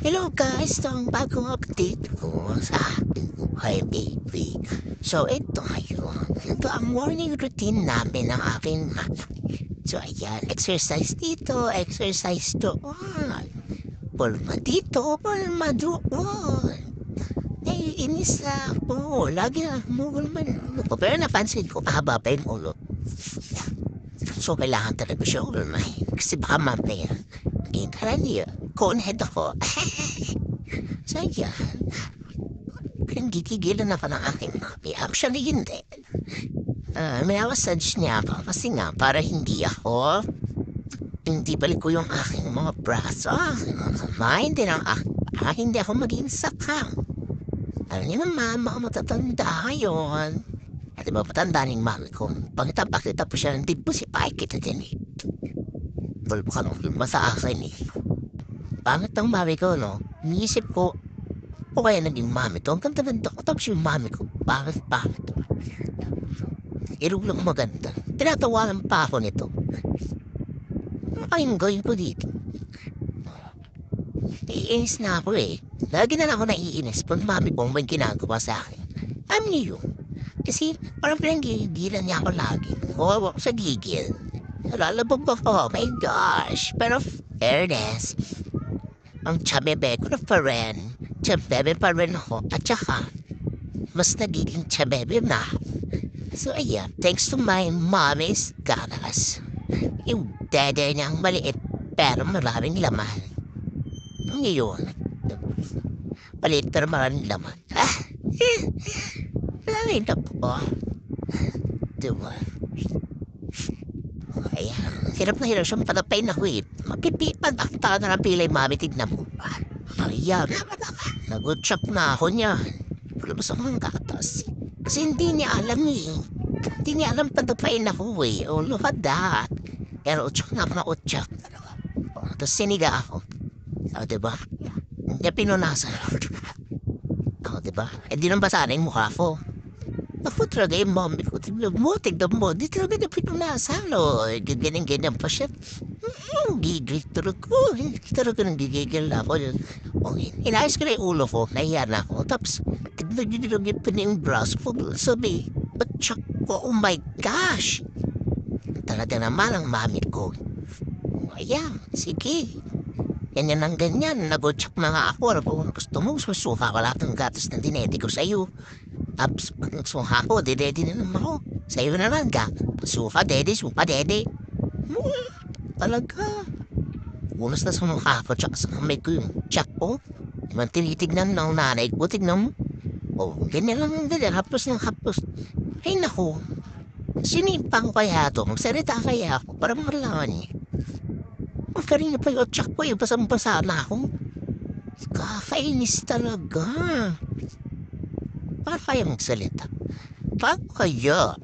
Hello guys, ito ang bagong update ko sa aking buhay baby. So ito ngayon, ito ang morning routine namin ng aking mama. So ayan, exercise dito, exercise doon. Pulma dito, pulma doon. Naiinis na ako, lagi na humulman ako. Pero napansin ko, mahaba pa yung ulo. So kailangan talaga siya ulmahin. Kasi baka mamaya, hindi ka niya, conehead ako. So yan, pinaggigigilan ako ng aking mami. Actually, hindi. Minamassage niya ako kasi nga para hindi balik ko yung aking mga braso. Hindi ako maging sakang. Alam niyo naman, mga matatanda yun. At diba, matanda ng mami ko. Pakita po siya, hindi po si Pai kita din eh. Tulpo ka nung filma sa akin eh. Pangit ng mami ko, no? Iniisip ko, o kaya naging mami to. Ang ganda-ganda ko. Tapos yung mami ko, pangit. Irulang maganda. Tinatawanan pa ako nito. Ano kayong gawin ko dito? Iinis na ako eh. Lagi na lang ako naiinis pag mami ko may ginagawa sa akin. Alam niyo yun? Kasi parang pinanggigilan niya ako lagi. Oo, ako sa gigil. Lalabog ako, oh my gosh. Pero fairness, ang tsabebe ko na pa rin. Tsabebe pa rin ako. At saka, mas nagiging tsabebe na. So ayan, thanks to my mommy's ganas. Yung dede niyang maliit pero maraming laman. Ngayon, maliit pero maraming laman. Maraming na po. Diba? Ayan, hirap na hirap siyang patapay na huwit. Mapipipan ako taka na ng pilay, mami, tignan mo. Ayan, nag-chop na ako niya. Palabas ako ng gatas. Kasi hindi niya alam eh. Hindi niya alam patapain ako eh. Oh, look at that. Pero utsak na ako na utsak. Tapos siniga ako. Diba? Hindi pinunasan. Diba? Di nang basa na yung mukha ko. Ako talaga yung mami ko. Tignan mo. Di talaga na pinunasan. Ganyan pa siya. Gigil talaga. Talaga nang gigigil ako. Inayos ko na yung ulo ko. Nahiya na ako. Tapos, tignan pa na yung braso ko. Sabi, batsak ko. Oh my gosh. Talaga naman ang mami ko. Ayan, sige. Ganyan ang ganyan. Nag-utsak na nga ako. Kung gusto mo, susuka ko lahat ng gatas na dinedi ko sa'yo. Tapos pag nagsuka ko, dedede na naman ako. Sa'yo na lang ka. Suka, dede. Talaga. Unas na sumuka ko, tsaka sa kamay ko yung tsak ko. Naman tinitignan ng nanay ko, tignan mo. Ganyan lang ang ganyan. Hapos. Ay naku. Sinipang kaya to. Magsalita kaya ako para malaman niya. Kanina pa yung tsak ko, basang-basa na ako. Kakainis talaga. Paano kaya magsalita? Paano kaya?